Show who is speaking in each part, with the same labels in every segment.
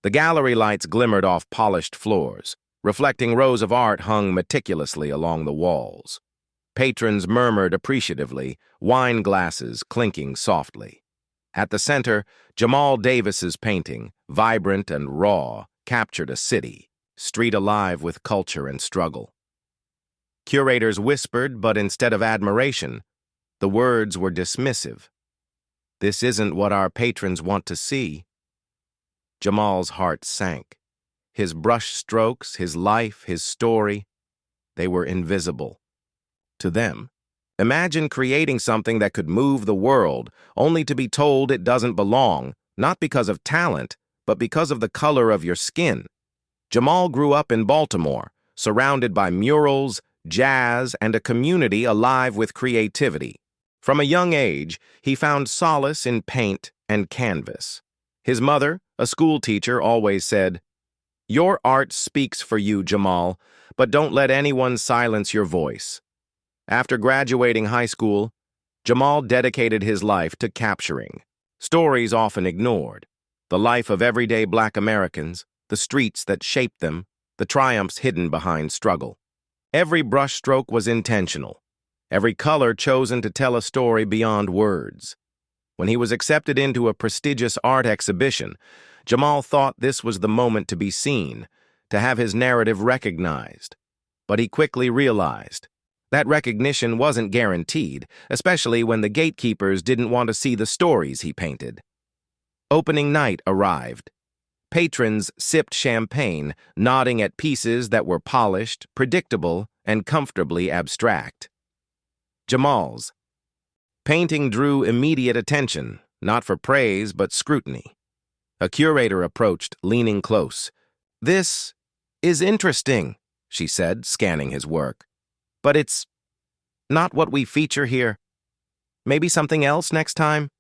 Speaker 1: The gallery lights glimmered off polished floors, reflecting rows of art hung meticulously along the walls. Patrons murmured appreciatively, wine glasses clinking softly. At the center, Jamal Davis's painting, vibrant and raw, captured a city, street alive with culture and struggle. Curators whispered, but instead of admiration, the words were dismissive. "This isn't what our patrons want to see." Jamal's heart sank. His brush strokes, his life, his story, they were invisible. To them, imagine creating something that could move the world, only to be told it doesn't belong, not because of talent, but because of the color of your skin. Jamal grew up in Baltimore, surrounded by murals, jazz, and a community alive with creativity. From a young age, he found solace in paint and canvas. His mother, a school teacher, always said, "Your art speaks for you, Jamal, but don't let anyone silence your voice." After graduating high school, Jamal dedicated his life to capturing stories often ignored, the life of everyday Black Americans, the streets that shaped them, the triumphs hidden behind struggle. Every brushstroke was intentional, every color chosen to tell a story beyond words. When he was accepted into a prestigious art exhibition, Jamal thought this was the moment to be seen, to have his narrative recognized. But he quickly realized that recognition wasn't guaranteed, especially when the gatekeepers didn't want to see the stories he painted. Opening night arrived. Patrons sipped champagne, nodding at pieces that were polished, predictable, and comfortably abstract. Jamal's painting drew immediate attention, not for praise but scrutiny. A curator approached, leaning close. "This is interesting," she said, scanning his work. "But it's not what we feature here. Maybe something else next time?"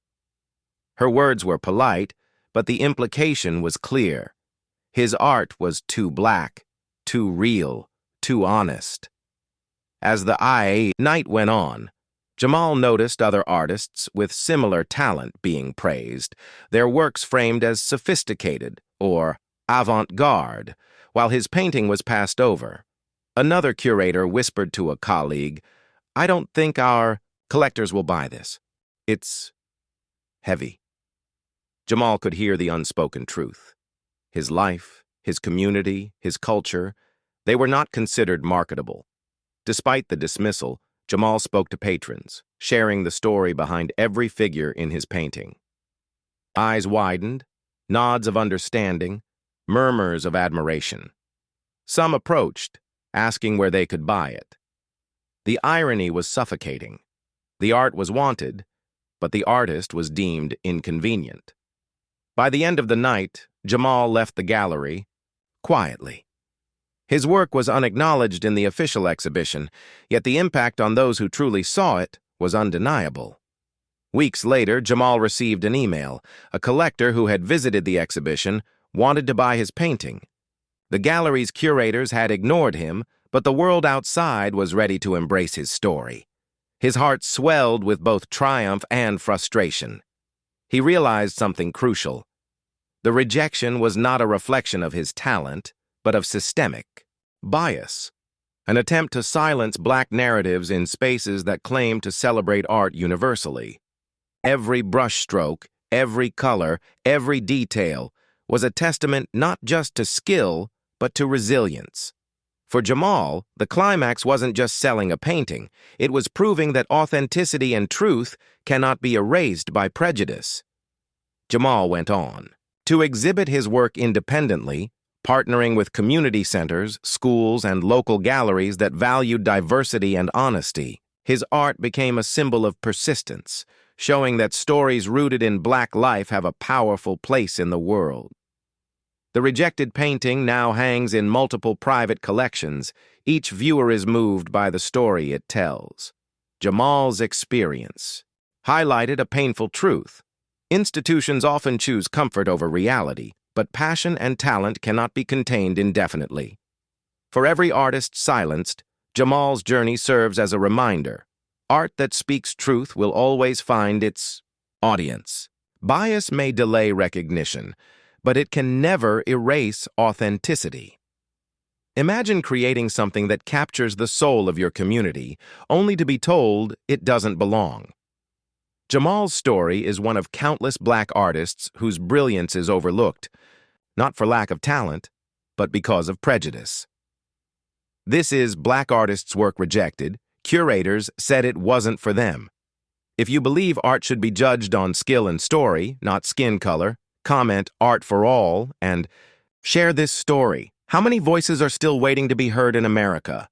Speaker 1: Her words were polite, but the implication was clear. His art was too black, too real, too honest. As the night went on, Jamal noticed other artists with similar talent being praised, their works framed as sophisticated or avant-garde, while his painting was passed over. Another curator whispered to a colleague, "I don't think our collectors will buy this. It's heavy." Jamal could hear the unspoken truth. His life, his community, his culture, they were not considered marketable. Despite the dismissal, Jamal spoke to patrons, sharing the story behind every figure in his painting. Eyes widened, nods of understanding, murmurs of admiration. Some approached, asking where they could buy it. The irony was suffocating. The art was wanted, but the artist was deemed inconvenient. By the end of the night, Jamal left the gallery quietly. His work was unacknowledged in the official exhibition, yet the impact on those who truly saw it was undeniable. Weeks later, Jamal received an email. A collector who had visited the exhibition wanted to buy his painting. The gallery's curators had ignored him, but the world outside was ready to embrace his story. His heart swelled with both triumph and frustration. He realized something crucial. The rejection was not a reflection of his talent, but of systemic bias, an attempt to silence Black narratives in spaces that claim to celebrate art universally. Every brushstroke, every color, every detail was a testament not just to skill, but to resilience. For Jamal, the climax wasn't just selling a painting, it was proving that authenticity and truth cannot be erased by prejudice. Jamal went on to exhibit his work independently, partnering with community centers, schools, and local galleries that valued diversity and honesty. His art became a symbol of persistence, showing that stories rooted in Black life have a powerful place in the world. The rejected painting now hangs in multiple private collections. Each viewer is moved by the story it tells. Jamal's experience highlighted a painful truth. Institutions often choose comfort over reality, but passion and talent cannot be contained indefinitely. For every artist silenced, Jamal's journey serves as a reminder. Art that speaks truth will always find its audience. Bias may delay recognition, but it can never erase authenticity. Imagine creating something that captures the soul of your community, only to be told it doesn't belong. Jamal's story is one of countless Black artists whose brilliance is overlooked, not for lack of talent, but because of prejudice. This is Black Artists' Work Rejected. Curators said it wasn't for them. If you believe art should be judged on skill and story, not skin color, comment "Art for All" and share this story. How many voices are still waiting to be heard in America?